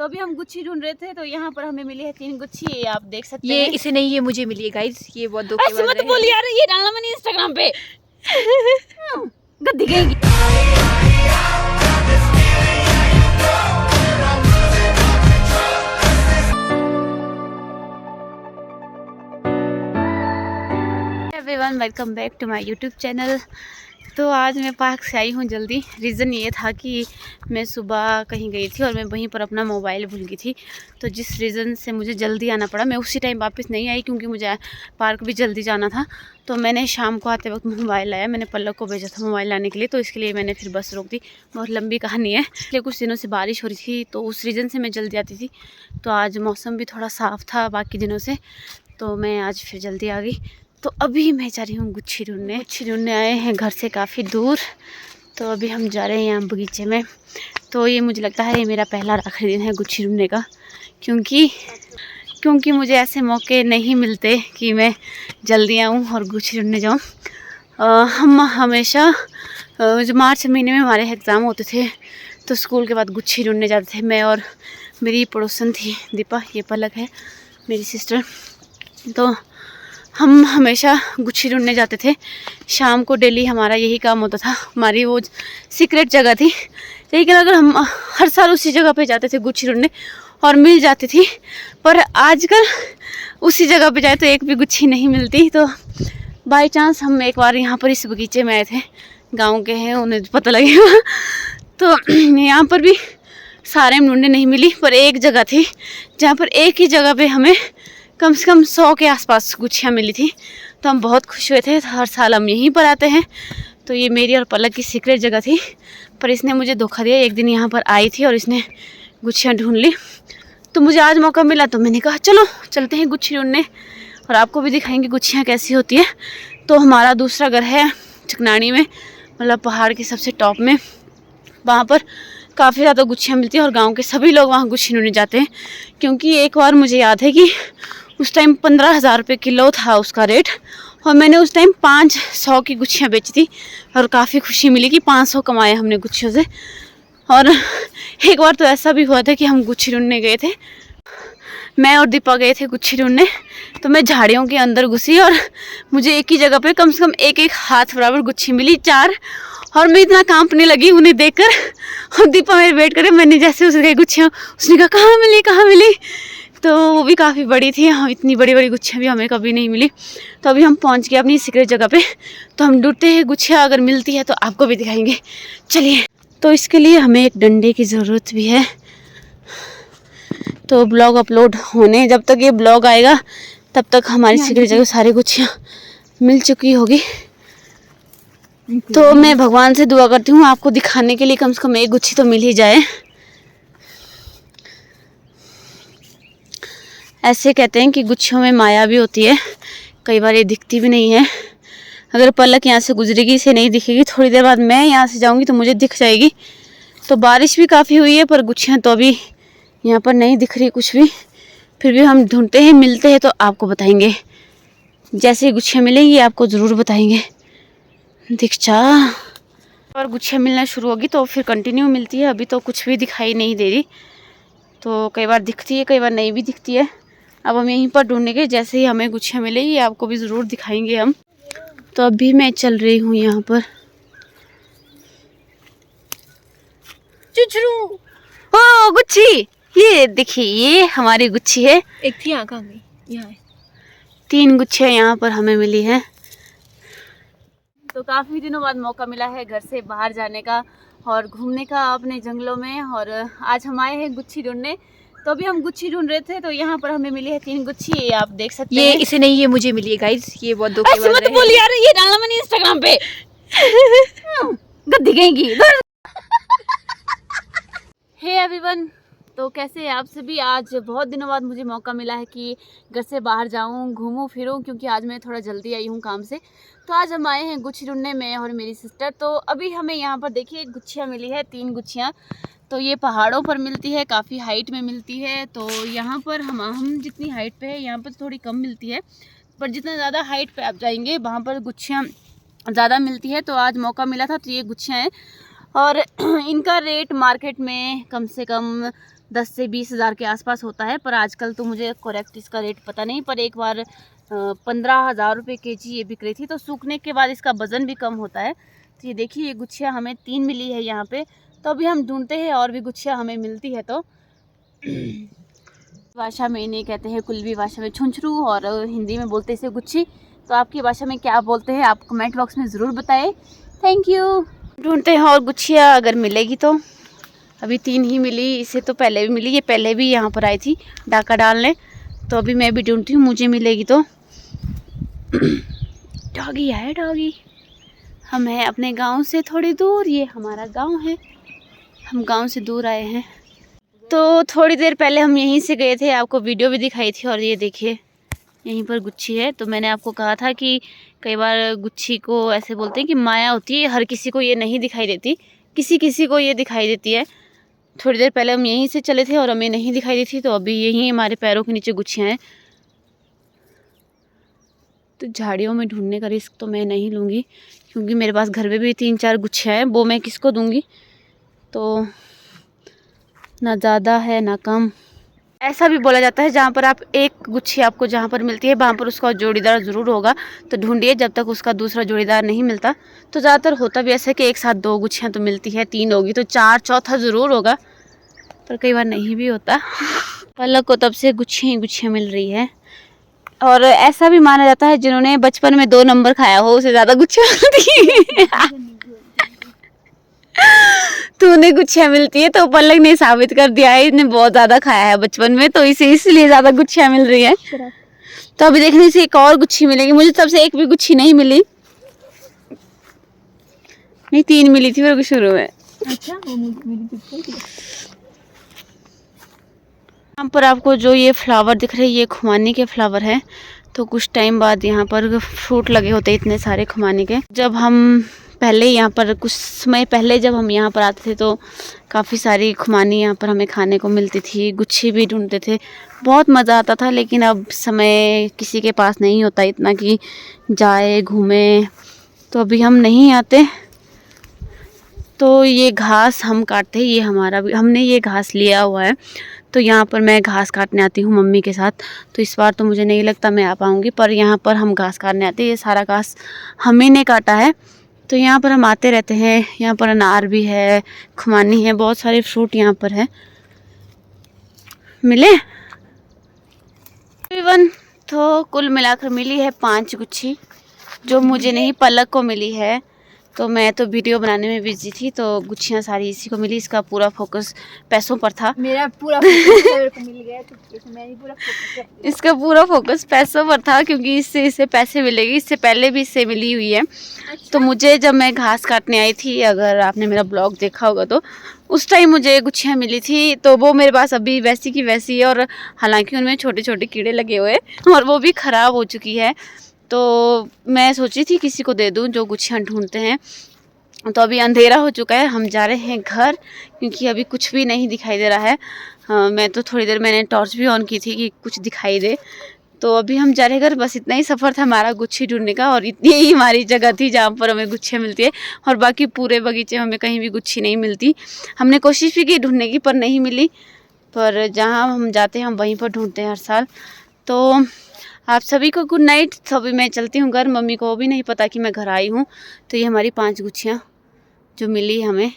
तो अभी हम गुच्छी ढूंढ रहे थे, तो यहाँ पर हमें मिली है 3 गुच्छी, ये आप देख सकते हैं। ये इसे नहीं, ये मुझे मिली है गाइस, ये बहुत दुख ऐसे मत बोल यार, ये डालना मैंने इंस्टाग्राम पे। गद्दी गएगी। Everyone, welcome back to my YouTube channel. तो आज मैं पार्क से आई हूँ जल्दी। रीज़न ये था कि मैं सुबह कहीं गई थी और मैं वहीं पर अपना मोबाइल भूल गई थी, तो जिस रीज़न से मुझे जल्दी आना पड़ा। मैं उसी टाइम वापस नहीं आई क्योंकि मुझे पार्क भी जल्दी जाना था। तो मैंने शाम को आते वक्त मोबाइल लाया, मैंने पल्लव को भेजा था मोबाइल लाने के लिए, तो इसके लिए मैंने फिर बस रोक दी। बहुत लंबी कहानी है। इसलिए कुछ दिनों से बारिश हो रही थी, तो उस रीज़न से मैं जल्दी आती थी। तो आज मौसम भी थोड़ा साफ़ था बाकी दिनों से, तो मैं आज फिर जल्दी आ गई। तो अभी मैं जा रही हूँ गुच्छी ढूंढने आए हैं घर से काफ़ी दूर। तो अभी हम जा रहे हैं यहाँ बगीचे में। तो ये मुझे लगता है ये मेरा पहला आखिरी दिन है गुच्छी ढूंढने का, क्योंकि मुझे ऐसे मौके नहीं मिलते कि मैं जल्दी आऊँ और गुच्छी ढूंढने जाऊँ। हम हमेशा जो मार्च महीने में हमारे एग्ज़ाम होते थे, तो स्कूल के बाद गुच्छी ढूंढने जाते थे। मैं और मेरी पड़ोसन थी दीपा, ये पलक है मेरी सिस्टर। तो हम हमेशा गुच्छी ढूंढने जाते थे शाम को। डेली हमारा यही काम होता था। हमारी वो सीक्रेट जगह थी, लेकिन अगर हम हर साल उसी जगह पे जाते थे गुच्छी ढूंढने और मिल जाती थी, पर आजकल उसी जगह पे जाए तो एक भी गुच्छी नहीं मिलती। तो बाय चांस हम एक बार यहाँ पर इस बगीचे में आए थे, गाँव के हैं उन्हें पता लगेगा। तो यहाँ पर भी सारे ढूंढे नहीं मिली, पर एक जगह थी जहाँ पर एक ही जगह पर हमें कम से कम 100 के आसपास गुच्छियाँ मिली थी। तो हम बहुत खुश हुए थे। हर साल हम यहीं पर आते हैं। तो ये मेरी और पलक की सीक्रेट जगह थी, पर इसने मुझे धोखा दिया। एक दिन यहाँ पर आई थी और इसने गुच्छियाँ ढूंढ ली। तो मुझे आज मौका मिला, तो मैंने कहा चलो चलते हैं गुच्छी ढूंढने और आपको भी दिखाएंगे गुच्छियाँ कैसी होती है। तो हमारा दूसरा घर है चकनानी में, मतलब पहाड़ के सबसे टॉप में। वहाँ पर काफ़ी ज़्यादा गुच्छियाँ मिलती हैं और गाँव के सभी लोग वहाँ गुच्छी ढूंढने जाते हैं। क्योंकि एक बार मुझे याद है कि उस टाइम 15,000 रुपये किलो था उसका रेट, और मैंने उस टाइम 500 की गुच्छियाँ बेची थी और काफ़ी खुशी मिली कि 500 कमाए हमने गुच्छियों से। और एक बार तो ऐसा भी हुआ था कि हम गुच्छी ढूंढने गए थे, मैं और दीपा गए थे गुच्छी ढूंढने। तो मैं झाड़ियों के अंदर घुसी और मुझे एक ही जगह पे कम से कम एक हाथ बराबर गुच्छी मिली, 4। और मैं इतना कांपने लगी उन्हें देखकर। और दीपा मेरे वेट करे, मैंने जैसे उसे कही गुच्छियाँ, उसने कहा कहाँ मिली। तो वो भी काफ़ी बड़ी थी। हाँ, इतनी बड़ी बड़ी गुच्छियाँ भी हमें कभी नहीं मिली। तो अभी हम पहुँच गए अपनी सीक्रेट जगह पे। तो हम ढूंढते हैं गुच्छियाँ, अगर मिलती है तो आपको भी दिखाएंगे। चलिए। तो इसके लिए हमें एक डंडे की ज़रूरत भी है। तो ब्लॉग अपलोड होने, जब तक ये ब्लॉग आएगा तब तक हमारी सीक्रेट जगह सारी गुच्छियाँ मिल चुकी होगी। तो मैं भगवान से दुआ करती हूँ आपको दिखाने के लिए कम से कम एक गुच्छी तो मिल ही जाए। ऐसे कहते हैं कि गुच्छियों में माया भी होती है, कई बार ये दिखती भी नहीं है। अगर पलक यहाँ से गुजरेगी, इसे नहीं दिखेगी, थोड़ी देर बाद मैं यहाँ से जाऊँगी तो मुझे दिख जाएगी। तो बारिश भी काफ़ी हुई है, पर गुच्छियाँ तो अभी यहाँ पर नहीं दिख रही कुछ भी। फिर भी हम ढूंढते हैं, मिलते हैं तो आपको बताएंगे। जैसे ही गुच्छियाँ मिलेंगी आपको ज़रूर बताएंगे। दिख जा। और गुच्छियाँ मिलना शुरू होगी तो फिर कंटिन्यू मिलती है। अभी तो कुछ भी दिखाई नहीं दे रही, तो कई बार दिखती है, कई बार नहीं भी दिखती है। अब हम यहीं पर ढूंढेंगे, जैसे ही हमें गुच्छियाँ मिलेगी आपको भी ज़रूर दिखाएंगे हम। तो अभी मैं चल रही हूँ यहाँ पर। चुचरू, ओ गुच्छी, ये देखिए, ये हमारी गुच्छी है। एक थी यहाँ, कहाँ गई? यहाँ है। 3 गुच्छियाँ यहाँ पर हमें मिली है। तो काफ़ी दिनों बाद मौका मिला है घर से बाहर जाने का और घूमने का अपने जंगलों में, और आज हम आए हैं गुच्छी ढूंढने। तो अभी हम गुच्छी ढूंढ रहे थे, तो यहाँ पर हमें मिली है 3 गुच्छी, ये आप देख सकते हैं। ये इसे नहीं, ये मुझे मिली है गाइस, ये बहुत दुख ऐसे मत बोल यार, ये डालना मैंने इंस्टाग्राम पे। गद्दी गएगी। हे एवरीवन, तो कैसे हैं आप सभी। आज बहुत दिनों बाद मुझे मौका मिला है कि घर से बाहर जाऊं, घूमूं फिरूं, क्योंकि आज मैं थोड़ा जल्दी आई हूं काम से। तो आज हम आए हैं गुच्छी ढूंढने, मैं और मेरी सिस्टर। तो अभी हमें यहाँ पर देखिए गुच्छियाँ मिली है, 3 गुच्छियाँ। तो ये पहाड़ों पर मिलती है, काफ़ी हाइट में मिलती है। तो यहाँ पर हम जितनी हाइट पे है यहाँ पर थोड़ी कम मिलती है, पर जितना ज़्यादा हाइट पे आप जाएंगे वहाँ पर गुच्छियाँ ज़्यादा मिलती है। तो आज मौका मिला था, तो ये गुच्छियाँ हैं और इनका रेट मार्केट में कम से कम 10 से 20 हज़ार के आसपास होता है, पर आजकल तो मुझे करेक्ट इसका रेट पता नहीं, पर एक बार 15,000 रुपये केजी ये बिक रही थी। तो सूखने के बाद इसका वज़न भी कम होता है। तो ये देखिए, ये गुच्छियाँ हमें 3 मिली है यहाँ पे। तो अभी हम ढूंढते हैं और भी गुच्छियाँ हमें मिलती है तो। भाषा में इन्हें कहते हैं, कुल्वी भाषा में छुंछरू, और हिंदी में बोलते हैं इसे गुच्छी। तो आपकी भाषा में क्या बोलते हैं आप कमेंट बॉक्स में ज़रूर बताएं। Thank you. ढूंढते हैं और गुच्छियाँ अगर मिलेगी तो। अभी 3 ही मिली, इससे तो पहले भी मिली, ये पहले भी यहाँ पर आई थी डाका डालने। तो अभी मैं भी ढूंढती हूँ, मुझे मिलेगी तो। डॉगी है, डॉगी। हम हैं अपने गांव से थोड़ी दूर, ये हमारा गांव है, हम गांव से दूर आए हैं। तो थोड़ी देर पहले हम यहीं से गए थे, आपको वीडियो भी दिखाई थी। और ये देखिए, यहीं पर गुच्छी है। तो मैंने आपको कहा था कि कई बार गुच्छी को ऐसे बोलते हैं कि माया होती है, हर किसी को ये नहीं दिखाई देती, किसी किसी को ये दिखाई देती है। थोड़ी देर पहले हम यहीं से चले थे और हमें नहीं दिखाई दी थी, तो अभी यहीं हमारे पैरों के नीचे गुच्छियाँ हैं। तो झाड़ियों में ढूंढने का रिस्क तो मैं नहीं लूँगी, क्योंकि मेरे पास घर में भी 3-4 गुच्छियाँ हैं, वो मैं किसको दूँगी। तो ना ज़्यादा है ना कम। ऐसा भी बोला जाता है, जहाँ पर आप एक गुच्छी आपको जहाँ पर मिलती है, वहाँ पर उसका जोड़ीदार ज़रूर होगा। तो ढूंढिए जब तक उसका दूसरा जोड़ीदार नहीं मिलता। तो ज़्यादातर होता भी ऐसा कि एक साथ 2 गुच्छियाँ तो मिलती है, 3 होगी तो 4 चौथा ज़रूर होगा, पर कई बार नहीं भी होता। पलक को तब से गुच्छियाँ ही गुच्छियाँ मिल रही है। और ऐसा भी माना जाता है, जिन्होंने बचपन में 2 नंबर खाया हो उसे ज़्यादा गुच्छियाँ मिलती है। तो उन्हें गुच्छियाँ मिलती है, तो पलक ने साबित कर दिया है, इसने बहुत ज़्यादा खाया है बचपन में, तो इसे इसलिए ज़्यादा गुच्छियाँ मिल रही है। तो अभी देखने से एक और गुच्छी मिलेगी। मुझे तब से एक भी गुच्छी नहीं मिली, नहीं 3 मिली थी मेरे को शुरू में। अच्छा, वो मिली। यहाँ पर आपको जो ये फ्लावर दिख रहे हैं, ये खुमानी के फ्लावर हैं। तो कुछ टाइम बाद यहाँ पर फ्रूट लगे होते हैं इतने सारे खुमानी के। जब हम पहले यहाँ पर, कुछ समय पहले जब हम यहाँ पर आते थे, तो काफ़ी सारी खुमानी यहाँ पर हमें खाने को मिलती थी, गुच्छी भी ढूंढते थे, बहुत मज़ा आता था। लेकिन अब समय किसी के पास नहीं होता इतना कि जाए घूमे, तो अभी हम नहीं आते। तो ये घास हम काटते हैं, ये हमारा भी, हमने ये घास लिया हुआ है। तो यहाँ पर मैं घास काटने आती हूँ मम्मी के साथ। तो इस बार तो मुझे नहीं लगता मैं आ पाऊँगी, पर यहाँ पर हम घास काटने आते हैं। ये सारा घास हम ही ने काटा है। तो यहाँ पर हम आते रहते हैं। यहाँ पर अनार भी है, खुमानी है, बहुत सारे फ्रूट यहाँ पर है। मिले एवरीवन। तो कुल मिलाकर मिली है 5 गुच्छी, जो मुझे नहीं, पलक को मिली है। तो मैं तो वीडियो बनाने में बिजी थी, तो गुच्छियाँ सारी इसी को मिली। इसका पूरा फोकस पैसों पर था। मेरा पूरा फोकस को मिल गया, तो मैंने पूरा फोकस इसका पूरा फोकस पैसों पर था, क्योंकि इससे इसे पैसे मिलेगी। इससे पहले भी इससे मिली हुई है। अच्छा। तो मुझे जब मैं घास काटने आई थी, अगर आपने मेरा ब्लॉग देखा होगा तो उस टाइम मुझे गुच्छियाँ मिली थी। तो वो मेरे पास अभी वैसी की वैसी है, और हालांकि उनमें छोटे छोटे कीड़े लगे हुए हैं और वो भी ख़राब हो चुकी है। तो मैं सोची थी किसी को दे दूं जो गुच्छियाँ ढूंढते हैं। तो अभी अंधेरा हो चुका है, हम जा रहे हैं घर, क्योंकि अभी कुछ भी नहीं दिखाई दे रहा है। मैं तो थोड़ी देर मैंने टॉर्च भी ऑन की थी कि कुछ दिखाई दे। तो अभी हम जा रहे हैं घर। बस इतना ही सफ़र था हमारा गुच्छी ढूंढने का, और इतनी ही हमारी जगह थी जहाँ पर हमें गुच्छियाँ मिलती है। और बाकी पूरे बगीचे में हमें कहीं भी गुच्छी नहीं मिलती। हमने कोशिश भी की ढूंढने की, पर नहीं मिली। पर जहाँ हम जाते हैं हम वहीं पर ढूंढते हैं हर साल। तो आप सभी को गुड नाइट। तो अभी मैं चलती हूँ घर, मम्मी को भी नहीं पता कि मैं घर आई हूँ। तो ये हमारी 5 गुच्छियाँ जो मिली हमें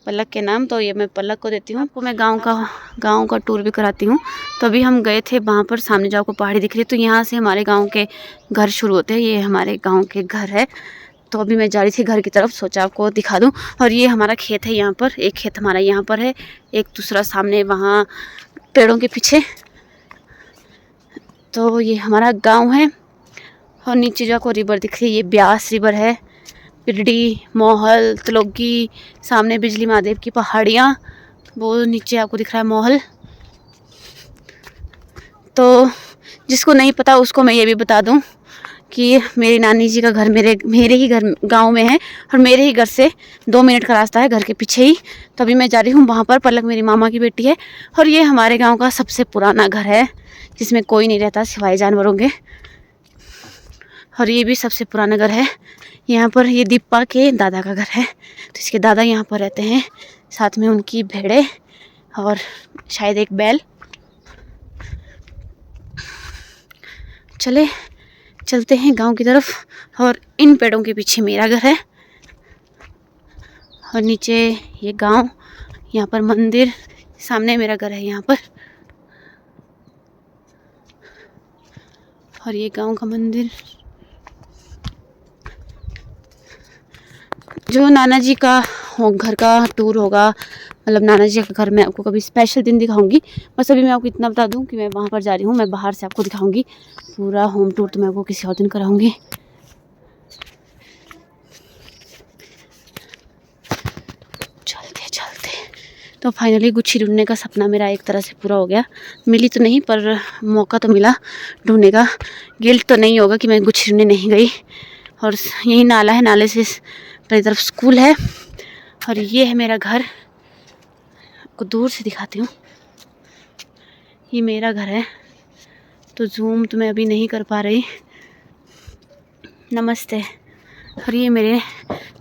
पलक के नाम, तो ये मैं पलक को देती हूँ। आपको मैं गांव का टूर भी कराती हूँ। तो अभी हम गए थे वहाँ पर, सामने जो आपको पहाड़ी दिख रही है, तो यहाँ से हमारे गांव के घर शुरू होते हैं। ये हमारे गांव के घर है। तो अभी मैं जा रही थी घर की तरफ, सोचा आपको दिखा दूँ। और ये हमारा खेत है, यहाँ पर एक खेत हमारा यहाँ पर है, एक दूसरा सामने वहाँ पेड़ों के पीछे। तो ये हमारा गाँव है। और नीचे जो आपको रिवर दिख रही है, ये ब्यास रिवर है। पिरडी, मोहल, तलोगी, सामने बिजली महादेव की पहाड़ियाँ, वो नीचे आपको दिख रहा है मोहल। तो जिसको नहीं पता उसको मैं ये भी बता दूं कि मेरी नानी जी का घर मेरे ही घर गांव में है, और मेरे ही घर से 2 मिनट का रास्ता है, घर के पीछे ही। तो अभी मैं जा रही हूँ वहाँ पर। पलक मेरी मामा की बेटी है, और ये हमारे गाँव का सबसे पुराना घर है, जिसमें कोई नहीं रहता सिवाय जानवरों के। और ये भी सबसे पुराना घर है। यहाँ पर ये दीपा के दादा का घर है, तो इसके दादा यहाँ पर रहते हैं, साथ में उनकी भेड़ें और शायद एक बैल। चलते हैं गांव की तरफ। और इन पेड़ों के पीछे मेरा घर है और नीचे ये गांव, यहाँ पर मंदिर, सामने मेरा घर है यहाँ पर। और ये गांव का मंदिर। जो नाना जी का घर का टूर होगा, मतलब नाना जी का घर मैं आपको कभी स्पेशल दिन दिखाऊंगी। बस अभी मैं आपको इतना बता दूं कि मैं वहाँ पर जा रही हूँ। मैं बाहर से आपको दिखाऊंगी पूरा होम टूर, तो मैं आपको किसी और दिन कराऊंगी। चलते तो फाइनली गुच्छी ढूंढने का सपना मेरा एक तरह से पूरा हो गया। मिली तो नहीं पर मौका तो मिला ढूंढने का। गिल्ट तो नहीं होगा कि मैं गुच्छी ढूंढने नहीं गई। और यही नाला है, नाले से अपनी तरफ स्कूल है और ये है मेरा घर। आपको दूर से दिखाती हूँ, ये मेरा घर है। तो जूम तो मैं अभी नहीं कर पा रही। नमस्ते। और ये मेरे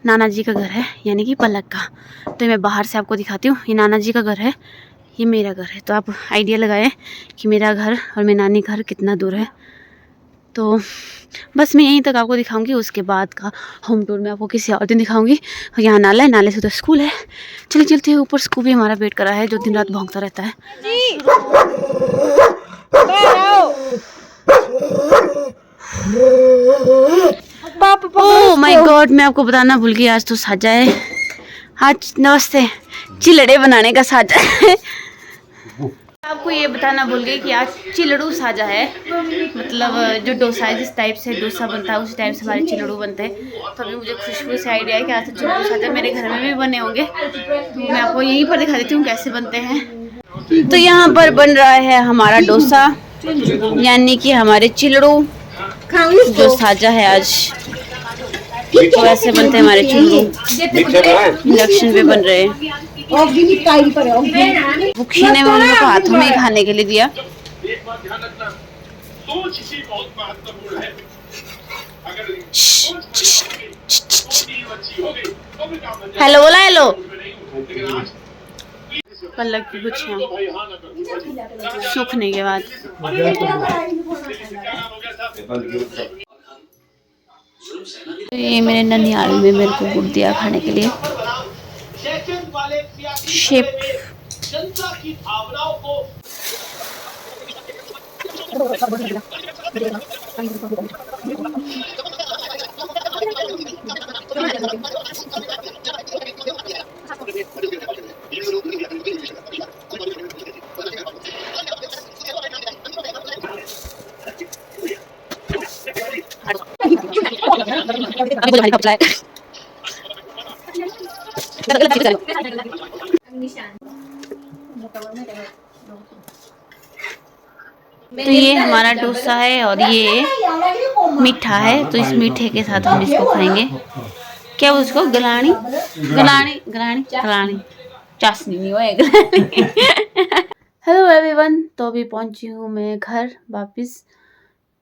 नाना जी का घर है, यानी कि पलक का। तो मैं बाहर से आपको दिखाती हूँ। ये नाना जी का घर है, ये मेरा घर है। तो आप आइडिया लगाएं कि मेरा घर और मेरी नानी घर कितना दूर है। तो बस मैं यहीं तक आपको दिखाऊंगी, उसके बाद का होम टूर मैं आपको किसी और दिन दिखाऊंगी। और यहाँ नाला है, नाले से उधर स्कूल है। चलते हैं ऊपर। स्कूल भी हमारा वेट कर रहा है, जो दिन रात भौंकता रहता है। ओह माय गॉड, मैं आपको बताना भूल गई, आज तो साजा है। आज नमस्ते, चिलड़े बनाने का साजा है। आपको ये बताना भूल गई कि आज चिलड़ू साजा है। मतलब जो डोसा है, जिस टाइप से डोसा बनता है उस टाइप से हमारे चिलड़ू बनते हैं। तो अभी मुझे खुशबू से आइडिया है कि आज तो चिलड़ू साजा मेरे घर में भी बने होंगे। तो मैं आपको यहीं पर दिखा देती हूँ कैसे बनते हैं। तो यहाँ पर बन रहा है हमारा डोसा, यानी कि हमारे चिलड़ू जो साजा है आज। तो ऐसे बनते हैं हमारे चिलड़ू, इंडक्शन पे बन रहे हैं। भूखी ने मम्मी को हाथों में ही खाने के लिए दिया। हेलो बोला, हेलो। पलक की गुच्छियाँ सूखने के बाद ये मेरे ननिहाल में मेरे को गुड़ दिया खाने के लिए। शेप तो ये हमारा डोसा है और ये मीठा है। तो इस मीठे के साथ हम इसको खाएंगे। क्या उसको गलानी गलानी गलानी गलानी चाशनी नहीं होएगा। हेलो एवरीवन, तो अभी पहुंची हूँ मैं घर वापस।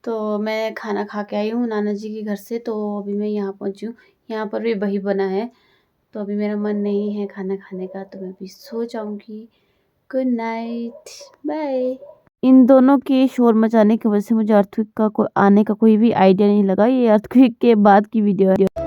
तो मैं खाना खा के आई हूँ नाना जी के घर से। तो अभी मैं यहाँ पहुंची हूँ। यहाँ पर भी वही बना है। तो अभी मेरा मन नहीं है खाना खाने का, तो मैं अभी सो जाऊँगी। Good night, bye. इन दोनों के शोर मचाने की वजह से मुझे अर्थक्वेक का आने का कोई भी आइडिया नहीं लगा। ये अर्थक्वेक के बाद की वीडियो है।